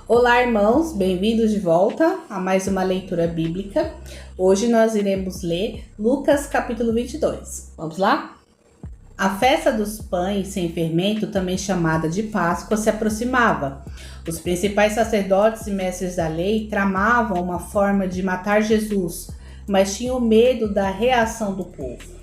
Olá, irmãos, bem-vindos de volta a mais uma leitura bíblica. Hoje nós iremos ler Lucas capítulo 22. Vamos lá? A festa dos pães sem fermento, também chamada de Páscoa, se aproximava. Os principais sacerdotes e mestres da lei tramavam uma forma de matar Jesus, mas tinham medo da reação do povo.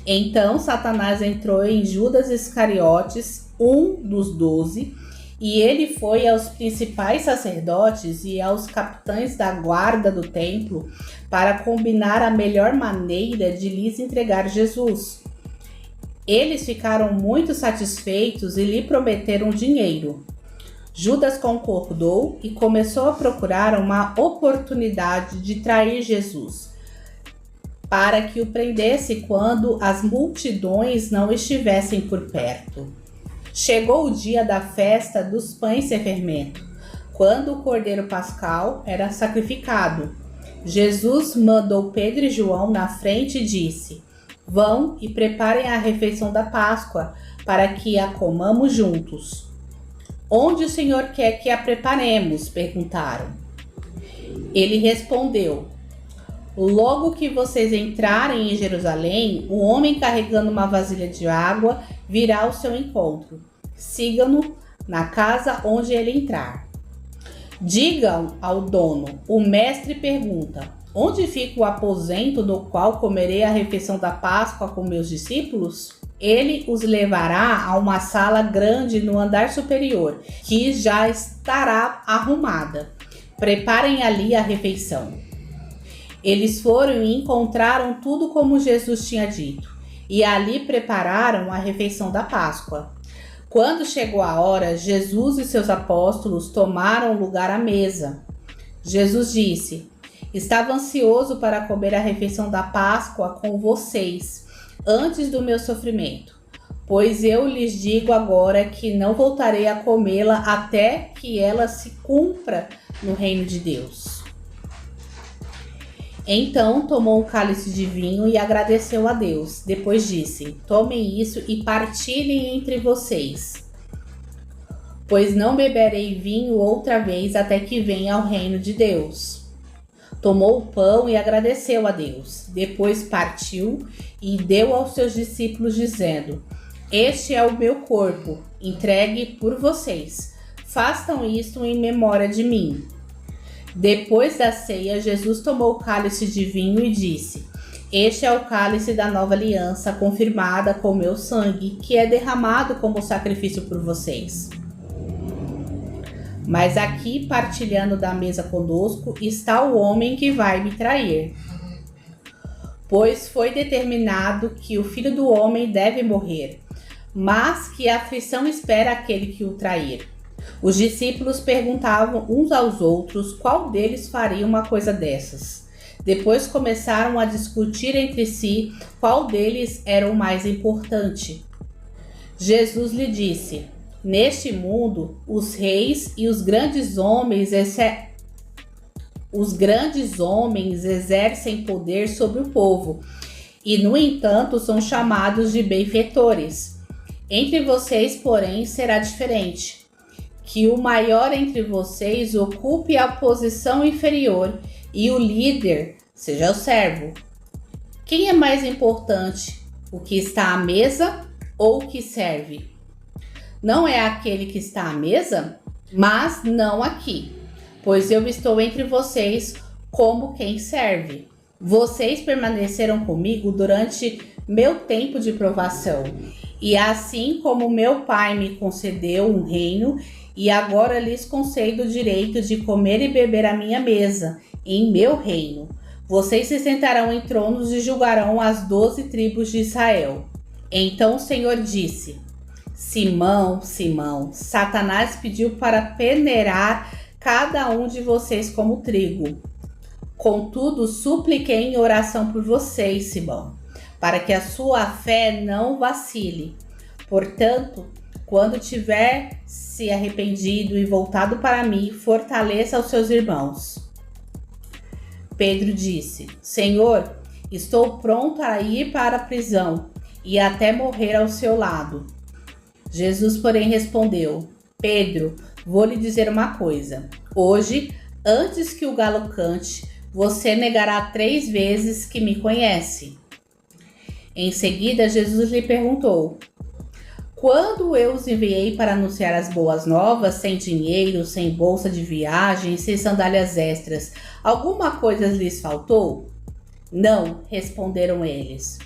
Então Satanás entrou em Judas Iscariotes, um dos 12, e ele foi aos principais sacerdotes e aos capitães da guarda do templo para combinar a melhor maneira de lhes entregar Jesus. Eles ficaram muito satisfeitos e lhe prometeram dinheiro. Judas concordou e começou a procurar uma oportunidade de trair Jesus, para que o prendesse quando as multidões não estivessem por perto. Chegou o dia da festa dos pães sem fermento, quando o cordeiro pascal era sacrificado. Jesus mandou Pedro e João na frente e disse: "Vão e preparem a refeição da Páscoa, para que a comamos juntos." "Onde o Senhor quer que a preparemos?" perguntaram. Ele respondeu: "Logo que vocês entrarem em Jerusalém, um homem carregando uma vasilha de água virá ao seu encontro. Sigam-no na casa onde ele entrar. Digam ao dono: o mestre pergunta: onde fica o aposento no qual comerei a refeição da Páscoa com meus discípulos? Ele os levará a uma sala grande no andar superior, que já estará arrumada. Preparem ali a refeição." Eles foram e encontraram tudo como Jesus tinha dito, e ali prepararam a refeição da Páscoa. Quando chegou a hora, Jesus e seus apóstolos tomaram lugar à mesa. Jesus disse: "Estava ansioso para comer a refeição da Páscoa com vocês, antes do meu sofrimento, pois eu lhes digo agora que não voltarei a comê-la até que ela se cumpra no reino de Deus." Então tomou um cálice de vinho e agradeceu a Deus. Depois disse: "Tomem isso e partilhem entre vocês, pois não beberei vinho outra vez até que venha o reino de Deus." Tomou o pão e agradeceu a Deus. Depois partiu e deu aos seus discípulos, dizendo: "Este é o meu corpo, entregue por vocês. Façam isto em memória de mim." Depois da ceia, Jesus tomou o cálice de vinho e disse: "Este é o cálice da nova aliança, confirmada com meu sangue, que é derramado como sacrifício por vocês. Mas aqui, partilhando da mesa conosco, está o homem que vai me trair. Pois foi determinado que o Filho do Homem deve morrer, mas que a aflição espera aquele que o trair." Os discípulos perguntavam uns aos outros qual deles faria uma coisa dessas. Depois começaram a discutir entre si qual deles era o mais importante. Jesus lhe disse: "Neste mundo, os reis e os grandes homens exercem poder sobre o povo e, no entanto, são chamados de benfeitores. Entre vocês, porém, será diferente. Que o maior entre vocês ocupe a posição inferior e o líder seja o servo. Quem é mais importante, o que está à mesa ou o que serve? Não é aquele que está à mesa? Mas não aqui, pois eu estou entre vocês como quem serve. Vocês permaneceram comigo durante meu tempo de provação, e assim como meu Pai me concedeu um reino, e agora lhes concedo o direito de comer e beber à minha mesa, em meu reino. Vocês se sentarão em tronos e julgarão as 12 tribos de Israel." Então o Senhor disse: "Simão, Simão, Satanás pediu para peneirar cada um de vocês como trigo. Contudo, supliquei em oração por vocês, Simão, para que a sua fé não vacile. Portanto, quando tiver se arrependido e voltado para mim, fortaleça os seus irmãos." Pedro disse: "Senhor, estou pronto a ir para a prisão e até morrer ao seu lado." Jesus, porém, respondeu: "Pedro, Vou lhe dizer uma coisa. Hoje, antes que o galo cante, você negará 3 vezes que me conhece. Em seguida, Jesus lhe perguntou: quando eu os enviei para anunciar as boas novas, sem dinheiro, sem bolsa de viagem, sem sandálias extras, alguma coisa lhes faltou? Não, responderam eles.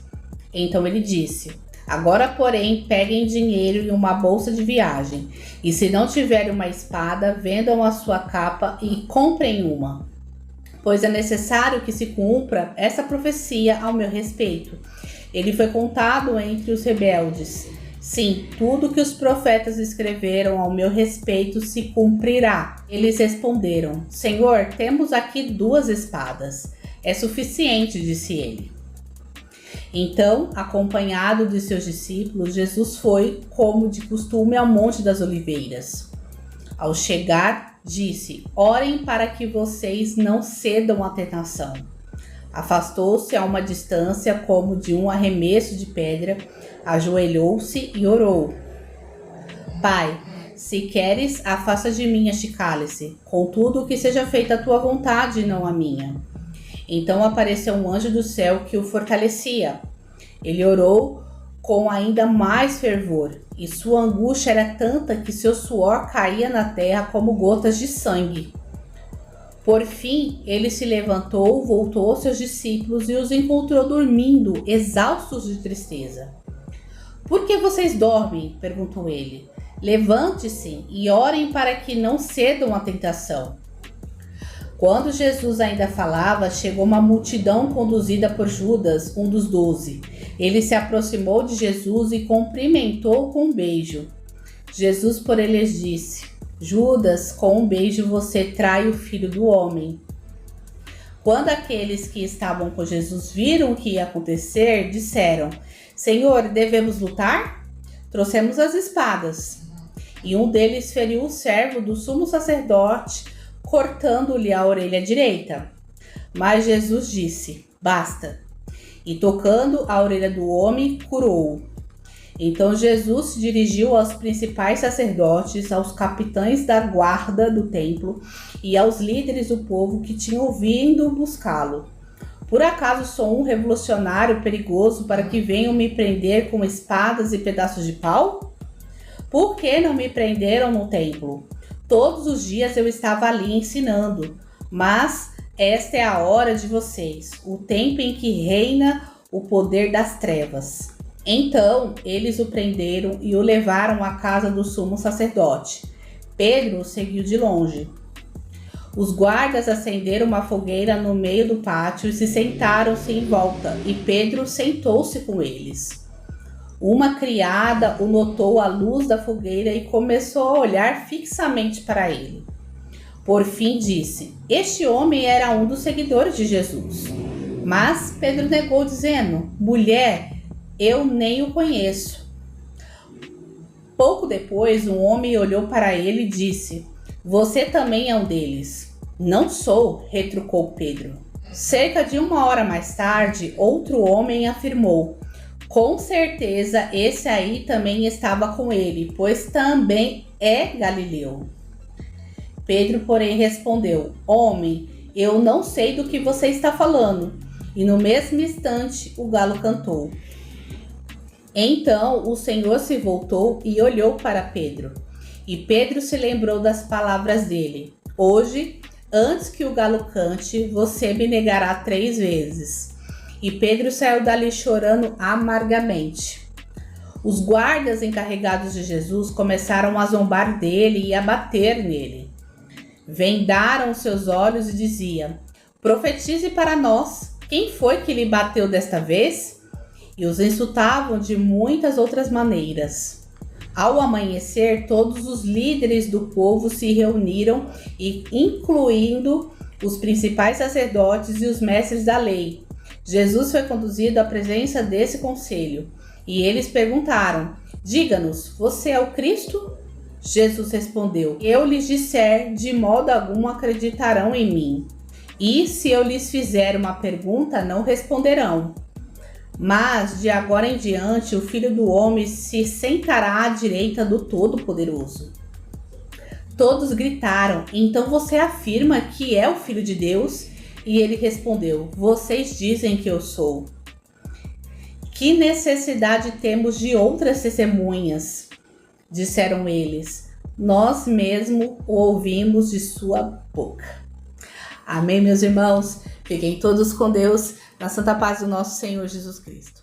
Então ele disse: agora, porém, peguem dinheiro e uma bolsa de viagem, e se não tiverem uma espada, vendam a sua capa e comprem uma. Pois é necessário que se cumpra essa profecia ao meu respeito. Ele foi contado entre os rebeldes. Sim, tudo que os profetas escreveram ao meu respeito se cumprirá. Eles responderam: Senhor, temos aqui 2 espadas. É suficiente, disse ele. Então, acompanhado de seus discípulos, Jesus foi, como de costume, ao Monte das Oliveiras. Ao chegar, disse: orem para que vocês não cedam à tentação. Afastou-se a uma distância como de um arremesso de pedra, ajoelhou-se e orou: Pai, se queres, afasta de mim este cálice, contudo que seja feita a tua vontade e não a minha. Então apareceu um anjo do céu que o fortalecia. Ele orou com ainda mais fervor, e sua angústia era tanta que seu suor caía na terra como gotas de sangue. Por fim, ele se levantou, voltou aos seus discípulos e os encontrou dormindo, exaustos de tristeza. Por que vocês dormem? Perguntou ele. Levante-se e orem para que não cedam à tentação. Quando Jesus ainda falava, chegou uma multidão conduzida por Judas, um dos 12. Ele se aproximou de Jesus e cumprimentou com um beijo. Jesus, porém, lhes disse: Judas, com um beijo você trai o Filho do Homem. Quando aqueles que estavam com Jesus viram o que ia acontecer, disseram: Senhor, devemos lutar? Trouxemos as espadas. E um deles feriu o servo do sumo sacerdote, cortando-lhe a orelha direita. Mas Jesus disse: basta. E tocando a orelha do homem, curou-o. Então Jesus se dirigiu aos principais sacerdotes, aos capitães da guarda do templo e aos líderes do povo que tinham vindo buscá-lo. Por acaso sou um revolucionário perigoso para que venham me prender com espadas e pedaços de pau? Por que não me prenderam no templo? Todos os dias eu estava ali ensinando, mas esta é a hora de vocês, o tempo em que reina o poder das trevas. Então eles o prenderam e o levaram à casa do sumo sacerdote. Pedro o seguiu de longe. Os guardas acenderam uma fogueira no meio do pátio e se sentaram-se em volta, e Pedro sentou-se com eles. Uma criada o notou à luz da fogueira e começou a olhar fixamente para ele. Por fim disse: este homem era um dos seguidores de Jesus. Mas Pedro negou, dizendo: mulher, eu nem o conheço. Pouco depois, um homem olhou para ele e disse: você também é um deles. Não sou, retrucou Pedro. Cerca de 1 hora mais tarde, outro homem afirmou: com certeza esse aí também estava com ele, pois também é galileu. Pedro, porém, respondeu: homem, eu não sei do que você está falando. E no mesmo instante o galo cantou. Então o Senhor se voltou e olhou para Pedro. E Pedro se lembrou das palavras dele: hoje, antes que o galo cante, você me negará 3 vezes. E Pedro saiu dali chorando amargamente. Os guardas encarregados de Jesus começaram a zombar dele e a bater nele. Vendaram seus olhos e diziam: profetize para nós, quem foi que lhe bateu desta vez? E os insultavam de muitas outras maneiras. Ao amanhecer, todos os líderes do povo se reuniram, incluindo os principais sacerdotes e os mestres da lei. Jesus foi conduzido à presença desse conselho, e eles perguntaram: diga-nos, você é o Cristo? Jesus respondeu: eu lhes disser, de modo algum acreditarão em mim. E se eu lhes fizer uma pergunta, não responderão. Mas de agora em diante o Filho do Homem se sentará à direita do Todo-Poderoso. todos gritaram: então você afirma que é o Filho de Deus? E ele respondeu: vocês dizem que eu sou. Que necessidade temos de outras testemunhas? Disseram eles. Nós mesmo o ouvimos de sua boca. Amém, meus irmãos? Fiquem todos com Deus, na santa paz do nosso Senhor Jesus Cristo.